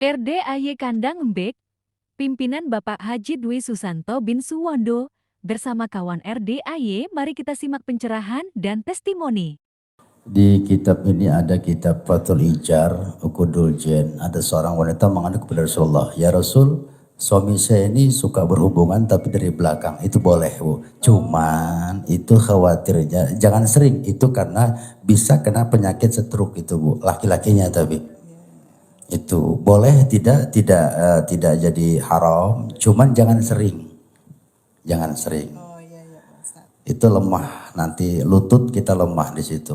RDAY Kandang Embek, pimpinan Bapak Haji Dwi Susanto bin Suwondo, bersama kawan RDAY, mari kita simak pencerahan dan testimoni. Di kitab ini ada kitab Fathul Ijar, Ukudul Jen. Ada seorang wanita mengadu kepada Rasulullah, "Ya Rasul, suami saya ini suka berhubungan tapi dari belakang, itu boleh Bu. Cuman itu khawatirnya jangan sering, itu karena bisa kena penyakit stroke itu Bu, laki-lakinya tapi. Itu boleh tidak jadi haram, cuman jangan sering. Jangan sering. Itu lemah, nanti lutut kita lemah di situ.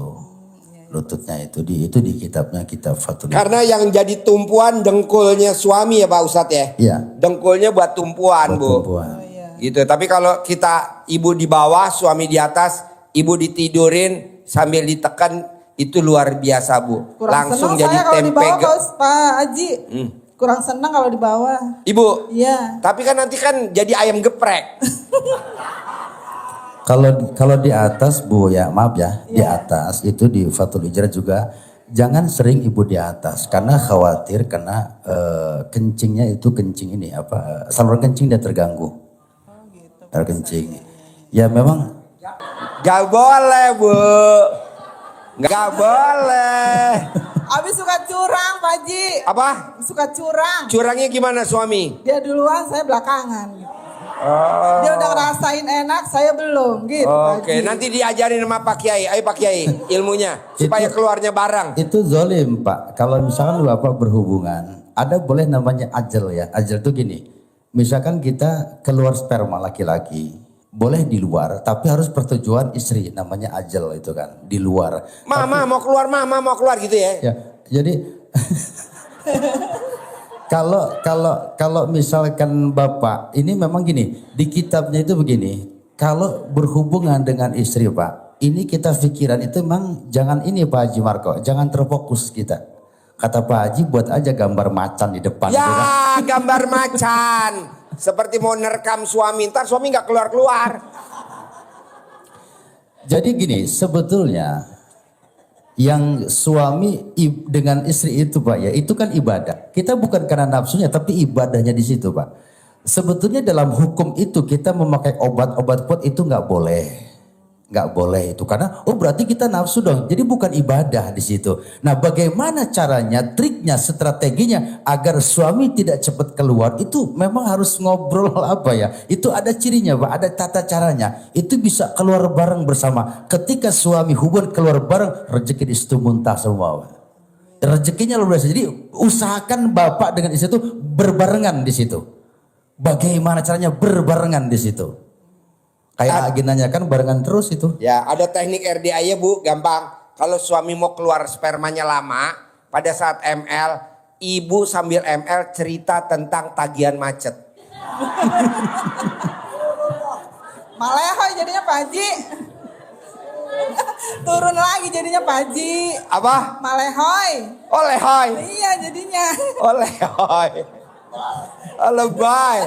Lututnya itu di kitabnya, kitab Fathul. Karena yang jadi tumpuan dengkulnya suami ya Pak Ustadz ya. Iya. Dengkulnya buat tumpuan, Buat Bu. tumpuan. Gitu. Tapi kalau kita ibu di bawah, suami di atas, ibu ditidurin sambil ditekan, itu luar biasa Bu. Kurang Langsung senang jadi saya kalau di tempe. bawah, Pak Haji. Kurang senang kalau di bawah. Ibu. Iya. Tapi kan nanti kan jadi ayam geprek. Kalau di atas Bu ya, maaf ya, di atas itu di Fathul Ijar juga jangan sering ibu di atas karena khawatir karena kencingnya itu kencing ini apa saluran kencing dia terganggu. Kencing. Ya memang Gak boleh Bu. Gak boleh. Abis suka curang, Pak Haji. Apa? Suka curang. Curangnya gimana suami? Dia duluan, saya belakangan. Dia udah ngerasain enak, saya belum. Gitu, Pak Oke, Haji. nanti diajarin sama Pak Kiai. Ayo Pak Kiai, ilmunya supaya keluarnya barang. itu zolim Pak. Kalau misalkan Bapak berhubungan, ada boleh namanya ajal ya. Ajal itu gini, misalkan kita keluar sperma laki-laki, boleh di luar, tapi harus persetujuan istri, namanya ajal itu kan, di luar. Mama mau keluar gitu ya. Ya, jadi kalau misalkan Bapak, ini memang gini, di kitabnya itu begini, kalau berhubungan dengan istri Pak, ini kita pikiran itu memang jangan ini Pak Haji Marco, jangan terfokus kita. Kata Pak Haji buat aja gambar macan di depan. Ya, gitu kan. gambar macan. Seperti mau nerekam suami, ntar suami nggak keluar-keluar. Jadi gini, sebetulnya yang suami dengan istri itu Pak ya, itu kan ibadah. Kita bukan karena nafsunya, tapi ibadahnya di situ Pak. Sebetulnya dalam hukum itu kita memakai obat-obat kuat itu nggak boleh. Nggak boleh itu karena berarti kita nafsu dong. Jadi bukan ibadah di situ. Nah, bagaimana caranya, triknya, strateginya agar suami tidak cepat keluar itu memang harus ngobrol apa ya? Itu ada cirinya Pak, ada tata caranya. Itu bisa keluar bareng bersama. Ketika suami hubungan keluar bareng, rezeki di situ muntah semua Pak. Rezekinya luar biasa. Jadi usahakan Bapak dengan istri itu berbarengan di situ. Bagaimana caranya berbarengan di situ? Kayak agendanya kan barengan terus itu. Ya, ada teknik RDA-nya Bu, gampang. Kalau suami mau keluar spermanya lama, pada saat ML, ibu sambil ML cerita tentang tagihan macet. Malehoy jadinya Pak Haji. Turun lagi jadinya Pak Haji. Apa? Malehoy. Oleh hoy. Iya jadinya. Oleh hoy. Lebay.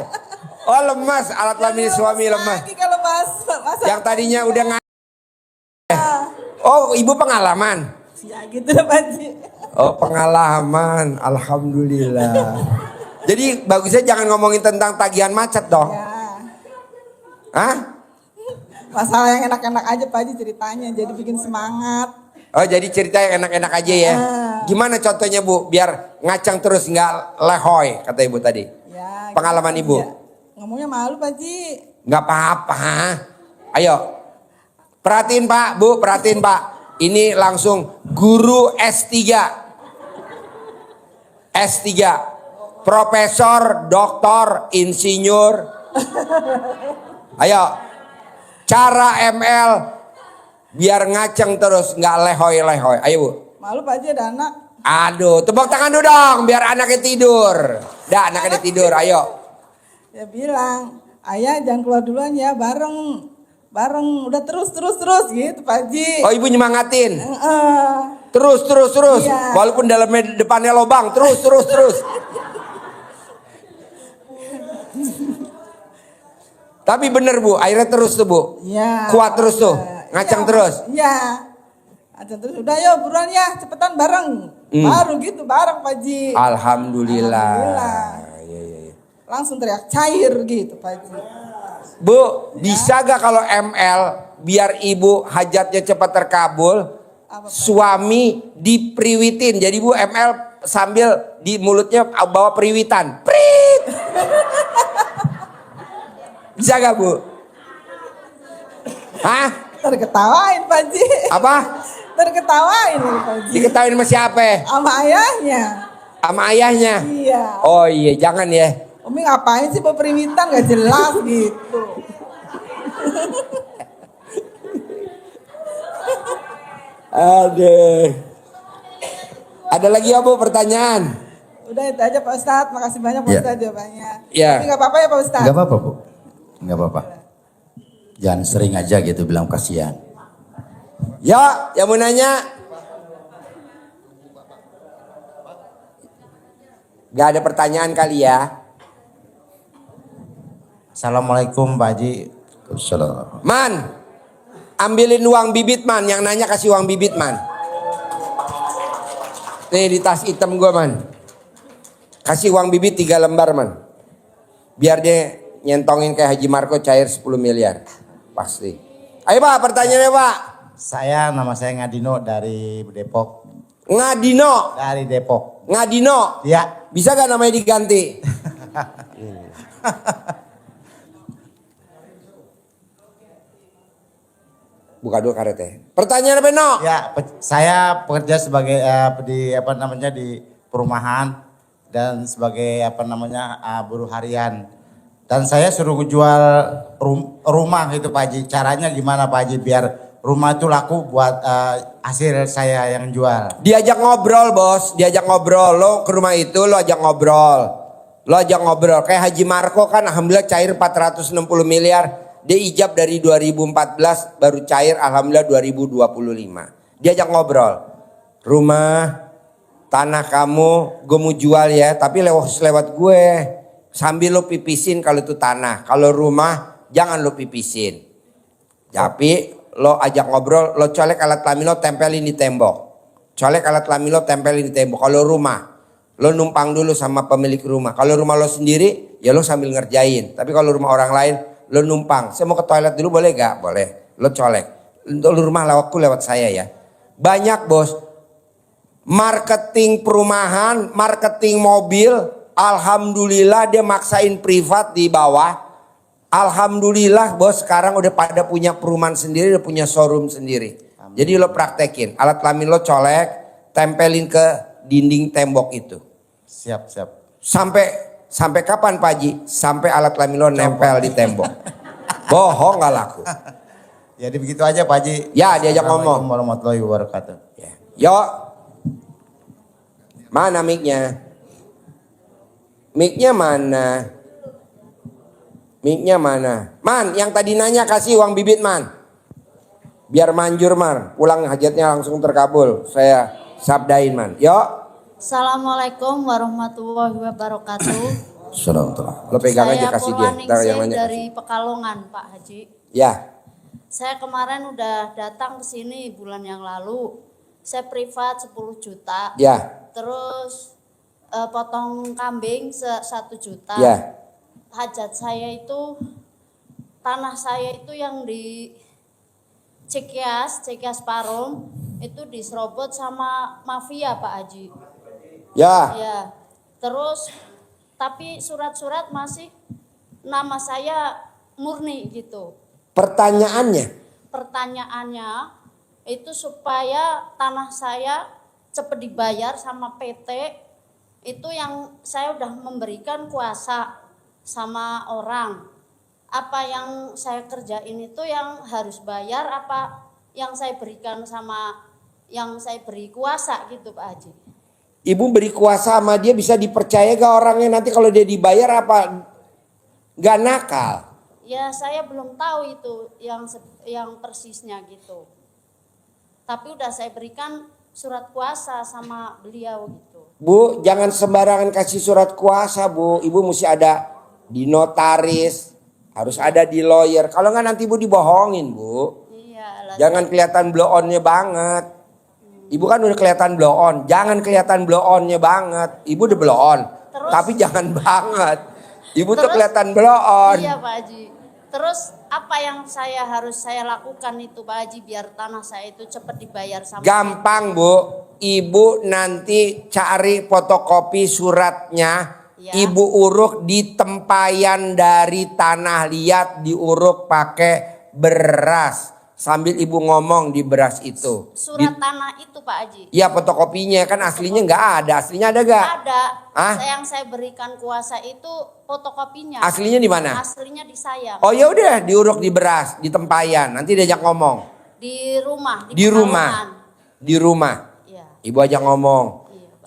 Oh lemas, alat kelamin suami lemas. Lagi kalau masa Yang tadinya udah Oh ibu pengalaman. ya gitu lah Pak Haji. Oh pengalaman, alhamdulillah. Jadi bagusnya jangan ngomongin tentang tagihan macet dong. Ya. Hah? Masalah yang enak-enak aja Pak Haji ceritanya, jadi bikin semangat. Oh jadi cerita yang enak-enak aja ya. Gimana contohnya Bu? Biar ngacang terus nggak lehoy kata ibu tadi. Ya. Pengalaman gitu ibu. aja. Ngomongnya malu Pak Haji. Nggak apa-apa. Ayo. Perhatiin Pak, Bu, perhatiin Pak. Ini langsung guru S3. S3. Profesor, doktor, insinyur. Ayo. Cara ML biar ngaceng terus, nggak lehoy-lehoy. Ayo Bu. Malu Pak Haji ada anak. Aduh, tepuk tangan dulu dong biar anaknya tidur. Dah, anaknya tidur, ayo. Ya bilang, ayah jangan keluar duluan ya, bareng udah terus gitu Pak Haji. Oh, ibu nyemangatin. Heeh. Terus. Iya. Walaupun depannya lobang, terus. Tapi bener Bu, airnya terus tuh Bu. Iya. Kuat terus tuh, ngacang terus. Iya. Ngacang terus. Udah yuk buruan ya, cepetan bareng. Baru gitu bareng Pak Haji. Alhamdulillah. Iya, iya, iya. Langsung teriak cair gitu Pak Haji. Bu, bisa gak kalau ML biar ibu hajatnya cepat terkabul, Apa, Pak? suami dipriwitin. Jadi bu ML sambil di mulutnya bawa periwitan. Prit. Bisa gak bu? Hah? Terketawain Pak Haji. Apa? Terketawain Pak Haji. Diketawain sama siapa? Sama ayahnya. Sama ayahnya? Iya. Oh iya, jangan ya. Umi ngapain sih bawa perimitan gak jelas gitu. Aduh. Ada lagi ya bu pertanyaan? Udah itu aja Pak Ustadz. Makasih banyak Pak Ya. Ustadz jawabannya. Ya. Tapi gak apa-apa ya Pak Ustadz. Nggak apa-apa bu, nggak apa-apa. Jangan sering aja gitu bilang kasihan. Ya, yang mau nanya? Gak ada pertanyaan kali ya? Assalamualaikum Pak Haji. Salam. Man, ambilin uang bibit man. Yang nanya kasih uang bibit man. Nih di tas hitam gue man. Kasih uang bibit 3 lembar man. Biar dia nyentongin kayak Haji Marco cair 10 miliar. Pasti. Ayo pak pertanyaannya pak. Nama saya Ngadino dari Depok. Ngadino. Dari Depok. Ngadino. Ya. Bisa gak namanya diganti? Buka dulu karetnya. Pertanyaan apa no? Ya, saya bekerja sebagai di perumahan dan sebagai buruh harian. Dan saya suruh jual rumah gitu Pak Haji. Caranya gimana Pak Haji biar rumah itu laku buat hasil saya yang jual. Diajak ngobrol bos, diajak ngobrol. Lo ke rumah itu lo ajak ngobrol. Lo ajak ngobrol. Kayak Haji Marco kan alhamdulillah cair 460 miliar. Dia ijab dari 2014 baru cair alhamdulillah 2025. Diajak ngobrol. Rumah, tanah kamu gue mau jual ya. Tapi lewat gue. Sambil lo pipisin kalau itu tanah. Kalau rumah jangan lo pipisin. Tapi lo ajak ngobrol, lo colek alat kelamin lo tempelin di tembok. Colek alat kelamin lo tempelin di tembok. Kalau rumah, lo numpang dulu sama pemilik rumah. Kalau rumah lo sendiri, ya lo sambil ngerjain. Tapi kalau rumah orang lain, lo numpang. Saya mau ke toilet dulu boleh gak? Boleh. Lo colek. Untuk rumah lewat saya ya. Banyak bos. Marketing perumahan, marketing mobil. Alhamdulillah dia maksain privat di bawah. Alhamdulillah bos sekarang udah pada punya perumahan sendiri, udah punya showroom sendiri. Amin. Jadi lo praktekin, alat kelamin lo colek, tempelin ke dinding tembok itu. Siap. Sampai kapan Pak Haji? Sampai alat kelamin lo nempel di tembok. Bohong gak laku. Jadi begitu aja Pak Haji. Ya diajak ngomong. Assalamualaikum warahmatullahi wabarakatuh. Ya. Yo. Mana mic-nya? Mic-nya mana? Mic-nya mana? Man, yang tadi nanya kasih uang bibit man. Biar manjur man. Pulang hajatnya langsung terkabul. Saya sabdain man. Yo. Assalamualaikum warahmatullahi wabarakatuh. Salam. Lo pegang aja Saya kasih dia. Ntar yang Purwaningsih nanya dari kasih. Pekalongan Pak Haji. Ya. Saya kemarin udah datang ke sini bulan yang lalu. Saya privat 10 juta. Ya. Terus potong kambing 1 juta. Ya. Hajat saya itu, tanah saya itu yang di Cekias Parung, itu diserobot sama mafia Pak Haji. Ya. Ya, terus tapi surat-surat masih nama saya murni gitu. Pertanyaannya. Pertanyaannya itu supaya tanah saya cepat dibayar sama PT, itu yang saya udah memberikan kuasa sama orang. Apa yang saya kerjain itu yang harus bayar, apa yang saya berikan sama yang saya beri kuasa gitu Pak Haji. Ibu beri kuasa sama dia bisa dipercaya gak orangnya nanti kalau dia dibayar apa gak nakal? Ya saya belum tahu itu yang persisnya gitu. Tapi udah saya berikan surat kuasa sama beliau gitu. Bu, jangan sembarangan kasih surat kuasa bu. Ibu mesti ada di notaris, harus ada di lawyer. Kalau nggak nanti ibu dibohongin bu. Iya. Jangan kelihatan blow onnya banget. Ibu kan udah kelihatan blow on. Jangan kelihatan blow onnya banget. Ibu udah blow on. Terus? Tapi jangan banget. Ibu tuh Terus? kelihatan blow on. Iya Pak Haji. Terus apa yang harus saya lakukan itu Pak Haji biar tanah saya itu cepat dibayar sama Gampang Bu. Ibu nanti cari fotokopi suratnya. Ya. Ibu uruk di tempayan dari tanah liat. Diuruk pakai beras. Sambil ibu ngomong di beras itu. surat tanah itu Pak Haji. Iya fotokopinya kan aslinya nggak ada. Aslinya ada gak? Ada. Hah? Yang saya berikan kuasa itu fotokopinya. Aslinya di mana? Aslinya di saya. Oh ya udah diuruk di beras, di tempayan. Nanti diajak ngomong. Di rumah. Di rumah. Pekalongan. Di rumah. Iya. Ibu ajak ngomong. Iya, Pak.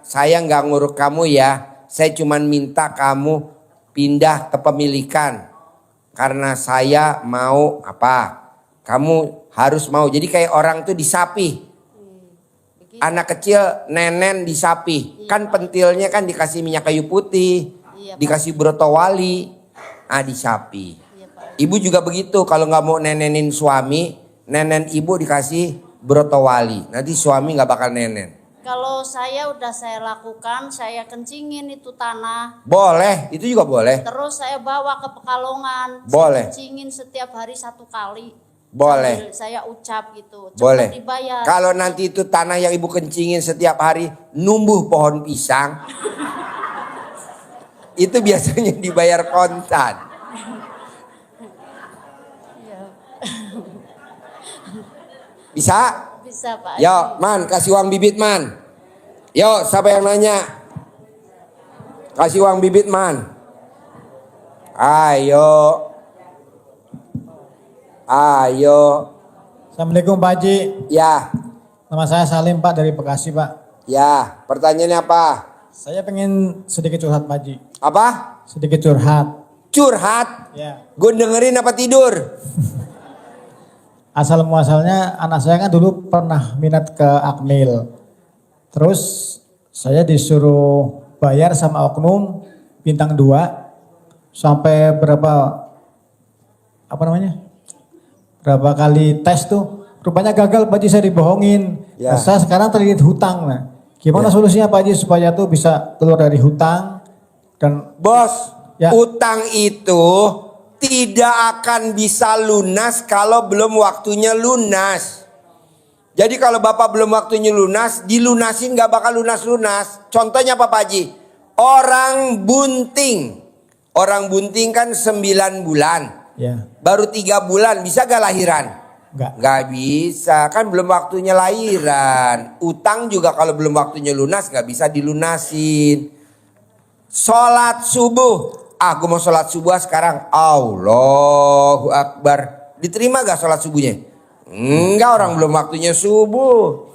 Saya nggak nguruk kamu ya. Saya cuman minta kamu pindah kepemilikan. Karena saya mau apa? Kamu harus mau. Jadi kayak orang tuh disapi. Begitu. Anak kecil nenen disapi. Kan pentilnya kan dikasih minyak kayu putih. Iya, Pak. Dikasih broto wali. Disapi. Iya, Pak. Ibu juga begitu. Kalau nggak mau nenenin suami. Nenen ibu dikasih broto wali. Nanti suami nggak bakal nenen. Kalau saya lakukan, saya kencingin itu tanah. Boleh. Itu juga boleh. Terus saya bawa ke Pekalongan. Boleh. Saya kencingin setiap hari 1 kali. Boleh. Sambil saya ucap gitu. Cepat Boleh. dibayar. Kalau nanti itu tanah yang ibu kencingin setiap hari numbuh pohon pisang. Itu biasanya dibayar kontan. Iya. Bisa? Bisa Pak. Yo, Man, kasih uang bibit, Man. Yo, siapa yang nanya? Kasih uang bibit, Man. Ayo. Ayo. Assalamualaikum Pak Haji. Ya, Nama saya Salim Pak dari Bekasi Pak. ya. Pertanyaannya apa? Saya pengen sedikit curhat Pak Haji. Apa? Sedikit curhat. Curhat. Ya. Gue dengerin apa tidur? Asal muasalnya anak saya kan dulu pernah minat ke Akmil. Terus saya disuruh bayar sama oknum bintang 2 sampai berapa berapa kali tes tuh. Rupanya gagal Pak Haji, saya dibohongin. Ya. Nah, saya sekarang terlilit hutang. Nah, gimana solusinya Pak Haji supaya tuh bisa keluar dari hutang dan Bos, Ya. utang itu tidak akan bisa lunas kalau belum waktunya lunas. Jadi kalau Bapak belum waktunya lunas, dilunasin gak bakal lunas-lunas. Contohnya apa Pak Haji? Orang bunting. Orang bunting kan 9 bulan. ya Baru 3 bulan, bisa gak lahiran? enggak. Gak bisa, kan belum waktunya lahiran. Utang juga kalau belum waktunya lunas gak bisa dilunasin. Sholat subuh. Gue mau sholat subuh sekarang. Allahu Akbar. Diterima gak sholat subuhnya? Enggak, orang belum waktunya subuh.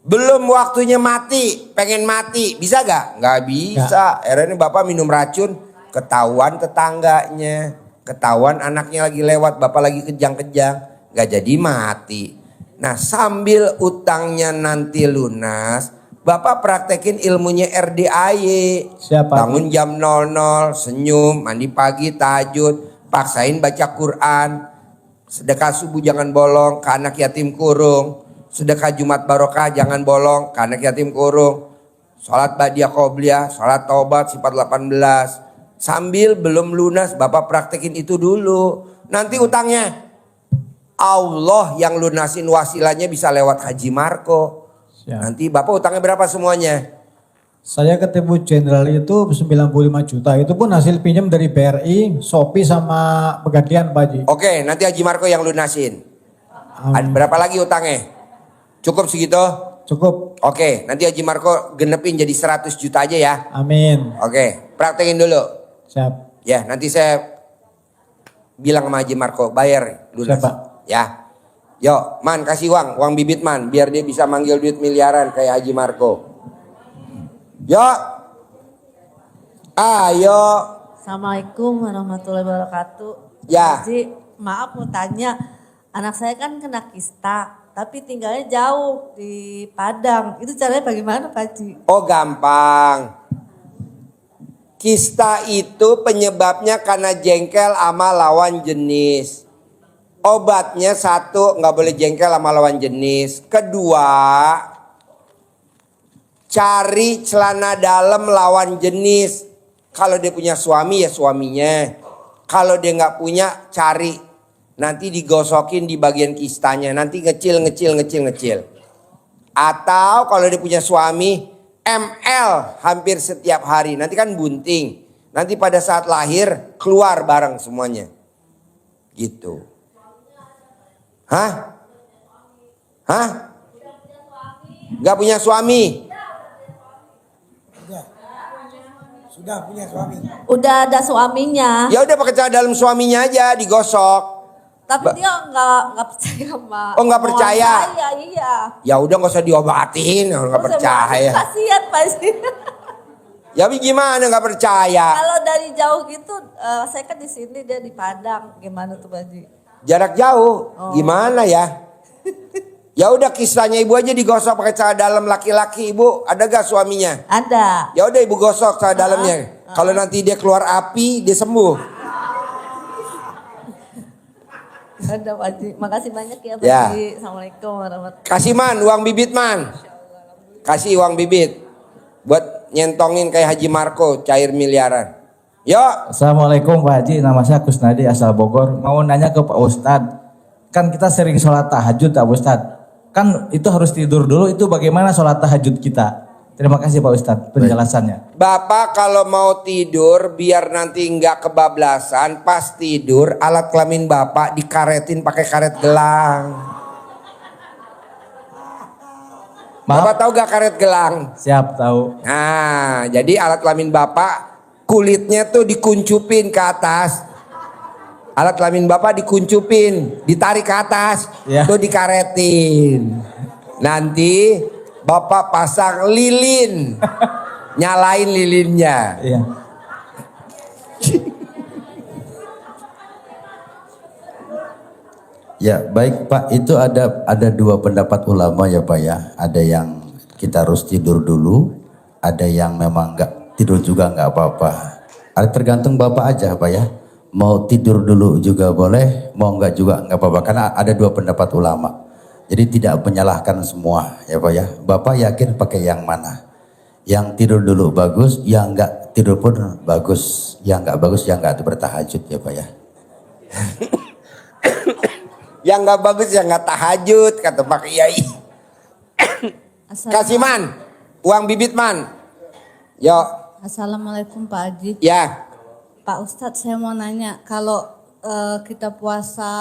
Belum waktunya mati. Pengen mati. Bisa gak? Gak bisa. Akhirnya Bapak minum racun. Ketahuan tetangganya. Ketahuan anaknya lagi lewat. Bapak lagi kejang-kejang. Gak jadi mati. Nah, sambil utangnya nanti lunas, Bapak praktekin ilmunya RDAY. Siapa? Bangun jam 00, senyum, mandi pagi, tahajud, paksain baca Quran. Sedekah subuh jangan bolong ke anak yatim kurung. Sedekah Jumat Barokah jangan bolong ke anak yatim kurung. Salat Badiah Qobliyah, salat Taubat sifat 18. Sambil belum lunas Bapak praktekin itu dulu. Nanti utangnya Allah yang lunasin, wasilanya bisa lewat Haji Marco. Siap. Nanti Bapak utangnya berapa semuanya? Saya ketemu jenderal itu 95 juta. Itu pun hasil pinjam dari BRI, Shopee sama Pegadaian Pak Haji. Oke, nanti Haji Marco yang lunasin. Ada berapa lagi utangnya? Cukup segitu? Cukup. Oke, nanti Haji Marco genepin jadi 100 juta aja ya. Amin. Oke, praktekin dulu. Siap. Ya, nanti saya bilang sama Haji Marco bayar lunas. Siap, Pak. Ya. Yo, Man kasih uang bibit Man, biar dia bisa manggil duit miliaran kayak Haji Marco. Yo. Ayo. Assalamualaikum warahmatullahi wabarakatuh. Ya. Haji, maaf mau tanya, anak saya kan kena kista, tapi tinggalnya jauh di Padang. Itu caranya bagaimana Pak Haji? Oh, gampang. Kista itu penyebabnya karena jengkel sama lawan jenis. Obatnya satu, nggak boleh jengkel sama lawan jenis. Kedua, cari celana dalam lawan jenis. Kalau dia punya suami ya suaminya. Kalau dia nggak punya, cari. Nanti digosokin di bagian kistanya. Nanti ngecil. Atau kalau dia punya suami, ML hampir setiap hari. Nanti kan bunting. Nanti pada saat lahir, keluar bareng semuanya. Gitu. Hah? Gak punya suami? Sudah punya suami. Udah ada suaminya. Ya udah pakai celana dalam suaminya aja, digosok. Tapi dia nggak percaya sama. Oh, nggak omongan percaya? Saya, iya. Ya udah nggak usah diobatin, nggak Terus percaya. Kasihan pasti. Ya tapi gimana nggak percaya? Kalau dari jauh gitu, saya kan di sini dia di Padang. Gimana tuh Pak Haji? Jarak jauh, gimana ya? Ya udah kisahnya ibu aja digosok pakai celana dalam laki-laki. Ibu ada gak suaminya? Ada. Ya udah ibu gosok celana dalamnya. Kalau nanti dia keluar api, dia sembuh. Ada Pak Haji. Makasih banyak ya Pak Ya. Haji. Assalamualaikum warahmatullahi Kasih man, uang bibit man. Kasih uang bibit. Buat nyentongin kayak Haji Marco, cair miliaran. Yuk. Assalamualaikum Pak Haji, nama saya Kusnadi asal Bogor. Mau nanya ke Pak Ustadz, kan kita sering sholat tahajud Pak Ustadz. Kan itu harus tidur dulu, itu bagaimana sholat tahajud kita? Terima kasih Pak Ustadz penjelasannya. Bapak kalau mau tidur biar nanti nggak kebablasan, pas tidur alat kelamin bapak dikaretin pakai karet gelang. Bapak tahu gak karet gelang? Siap tahu. Nah, jadi alat kelamin bapak kulitnya tuh dikuncupin ke atas. Alat kelamin bapak dikuncupin, ditarik ke atas, Ya. tuh dikaretin. Nanti bapak pasang lilin, nyalain lilinnya. Iya. Ya baik Pak, itu ada dua pendapat ulama ya Pak ya. Ada yang kita harus tidur dulu, ada yang memang nggak tidur juga nggak apa-apa. Ada tergantung Bapak aja Pak ya. Mau tidur dulu juga boleh, mau nggak juga nggak apa-apa. Karena ada dua pendapat ulama. Jadi tidak menyalahkan semua ya Pak ya. Bapak yakin pakai yang mana? Yang tidur dulu bagus, yang nggak tidur pun bagus. Yang nggak bagus, yang nggak bertahajud ya Pak ya. Yang nggak bagus yang nggak tahajud kata Pak Kiai. Kasih man, uang bibit man. Yo. Assalamualaikum Pak Haji. Ya. Pak Ustadz saya mau nanya, kalau kita puasa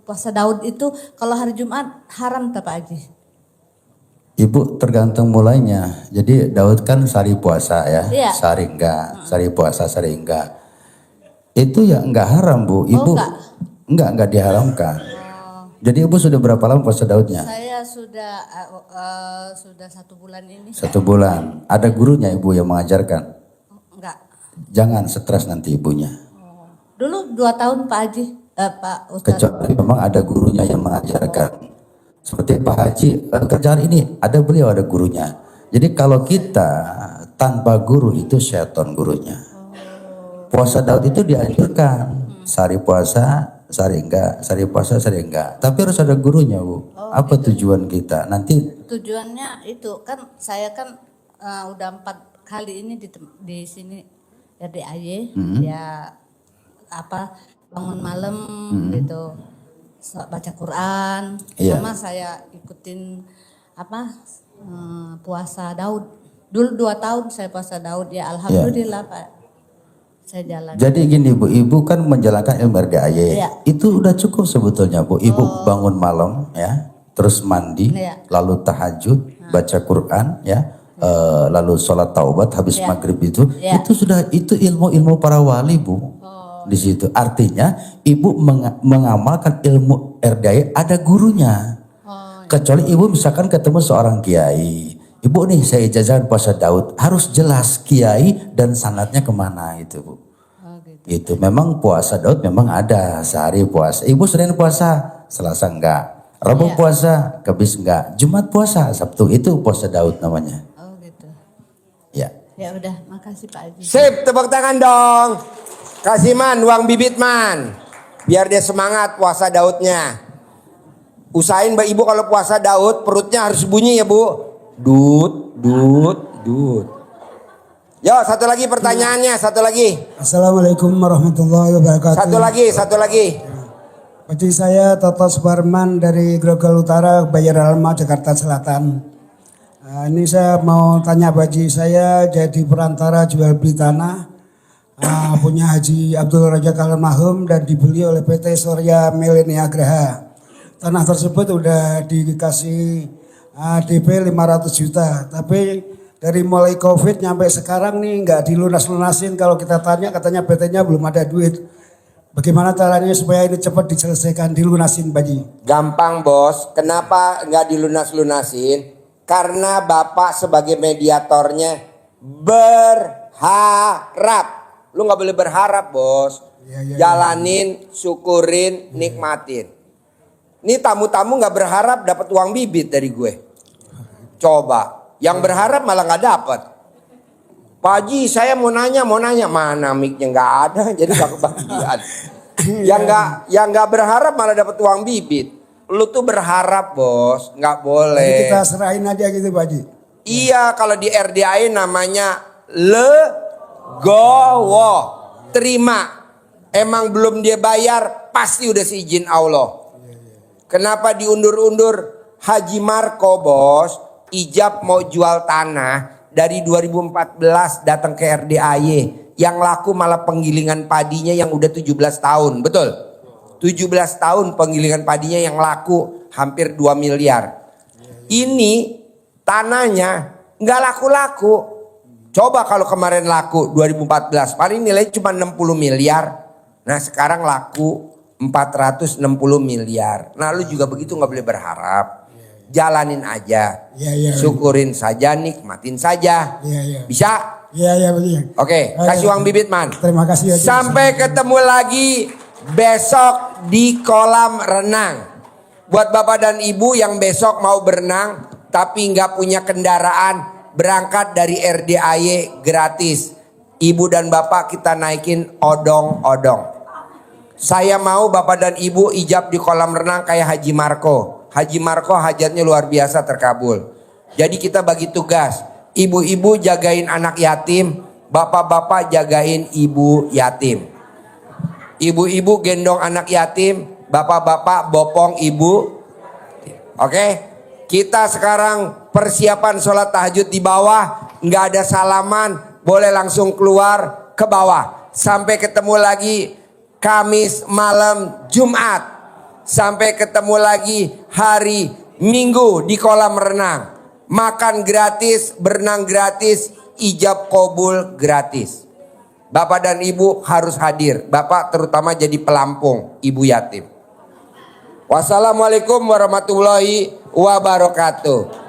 puasa Daud itu kalau hari Jumat haram tak Pak Haji? Ibu tergantung mulainya. Jadi Daud kan sehari puasa ya, Iya. sehari enggak, sehari puasa sehari enggak. Itu ya enggak haram Bu. Ibu enggak diharamkan. Jadi Ibu sudah berapa lama puasa Daudnya? Saya sudah 1 bulan ini. 1 bulan. Ada gurunya Ibu yang mengajarkan? Enggak. Jangan stres nanti ibunya. Dulu 2 tahun Pak Haji, Pak Ustadz. Kecuali memang ada gurunya yang mengajarkan. Seperti Pak Haji, kerjaan ini ada beliau ada gurunya. Jadi kalau kita tanpa guru itu syaitan gurunya. Puasa Daud itu dianjurkan. Sehari puasa, sehari enggak. Sehari puasa, sehari enggak. Tapi harus ada gurunya Bu. Apa tujuan kita? Nanti Tujuannya itu kan saya kan udah 4 kali ini di sini RDAY ya bangun malam gitu baca Quran sama saya ikutin puasa Daud. Dulu 2 tahun saya puasa Daud ya alhamdulillah Pak. Saya jalan. jadi gini Bu, Ibu kan menjalankan ilmu RDAY. Iya. Itu udah cukup sebetulnya Bu. Ibu bangun malam ya, terus mandi, lalu tahajud, baca Quran ya, lalu sholat taubat habis maghrib itu sudah itu ilmu para wali Bu. Di situ artinya Ibu mengamalkan ilmu RDAY ada gurunya. Kecuali Ibu misalkan ketemu seorang kiai, Ibu nih saya ijazah puasa Daud, harus jelas kiai dan sanadnya kemana itu Bu. Itu memang puasa Daud memang ada sehari puasa. Ibu Senin puasa, Selasa enggak, Rabu puasa, Kamis enggak, Jumat puasa, Sabtu itu puasa Daud namanya. Oh gitu. Ya. Ya udah, makasih Pak Haji. Sip, tepuk tangan dong. Kasih man, uang bibit man. Biar dia semangat puasa Daudnya. Usahain Mbak Ibu kalau puasa Daud perutnya harus bunyi ya Bu. Dut, dut, dut. Yo, satu lagi pertanyaannya, satu lagi. Assalamualaikum warahmatullahi wabarakatuh. Satu lagi. Baji saya Toto Suparman dari Grogol Utara, Bayer Alma, Jakarta Selatan. Nah, ini saya mau tanya Baji, saya jadi perantara jual beli tanah. Punya Haji Abdul Razak almarhum dan dibeli oleh PT Surya Milenia Graha. Tanah tersebut udah dikasih DP 500 juta, tapi dari mulai COVID nyampe sekarang nih nggak dilunas-lunasin. Kalau kita tanya katanya PT-nya belum ada duit. Bagaimana caranya supaya ini cepat diselesaikan, dilunasin Baji? Gampang Bos, kenapa nggak dilunas-lunasin? Karena Bapak sebagai mediatornya berharap. Lu nggak boleh berharap Bos. Jalanin, syukurin, nikmatin. Ini tamu-tamu nggak berharap dapat uang bibit dari gue. Coba. Yang berharap malah nggak dapat. Pak Haji, saya mau nanya, mana mic-nya nggak ada, jadi nggak kebagian. yang nggak berharap malah dapat uang bibit. Lu tuh berharap Bos, nggak boleh. Jadi kita serahin aja gitu Pak Haji. Iya, kalau di RDAE namanya legowo, terima. Emang belum dia bayar, pasti udah seizin Allah. Kenapa diundur-undur? Haji Marco Bos ijab mau jual tanah dari 2014 datang ke RDAY, yang laku malah penggilingan padinya yang udah 17 tahun, betul? 17 tahun penggilingan padinya yang laku hampir 2 miliar. Ini tanahnya nggak laku-laku. Coba kalau kemarin laku 2014 paling nilainya cuma 60 miliar. Nah sekarang laku 460 miliar. Nah lu juga begitu, nggak boleh berharap. Jalanin aja, syukurin saja, nikmatin saja. Bisa? Iya. Oke, kasih uang bibit Man. Terima kasih. Sampai ketemu lagi besok di kolam renang. Buat Bapak dan Ibu yang besok mau berenang tapi nggak punya kendaraan, berangkat dari RDAY gratis. Ibu dan Bapak kita naikin odong-odong. Saya mau Bapak dan Ibu ijab di kolam renang kayak Haji Marco. Haji Marco hajatnya luar biasa terkabul. Jadi kita bagi tugas. Ibu-ibu jagain anak yatim, bapak-bapak jagain ibu yatim. Ibu-ibu gendong anak yatim, bapak-bapak bopong ibu. Oke? Kita sekarang persiapan sholat tahajud di bawah, nggak ada salaman, boleh langsung keluar ke bawah. Sampai ketemu lagi Kamis malam Jumat. Sampai ketemu lagi hari Minggu di kolam renang. Makan gratis, berenang gratis, ijab kabul gratis. Bapak dan Ibu harus hadir. Bapak terutama jadi pelampung ibu yatim. Wassalamualaikum warahmatullahi wabarakatuh.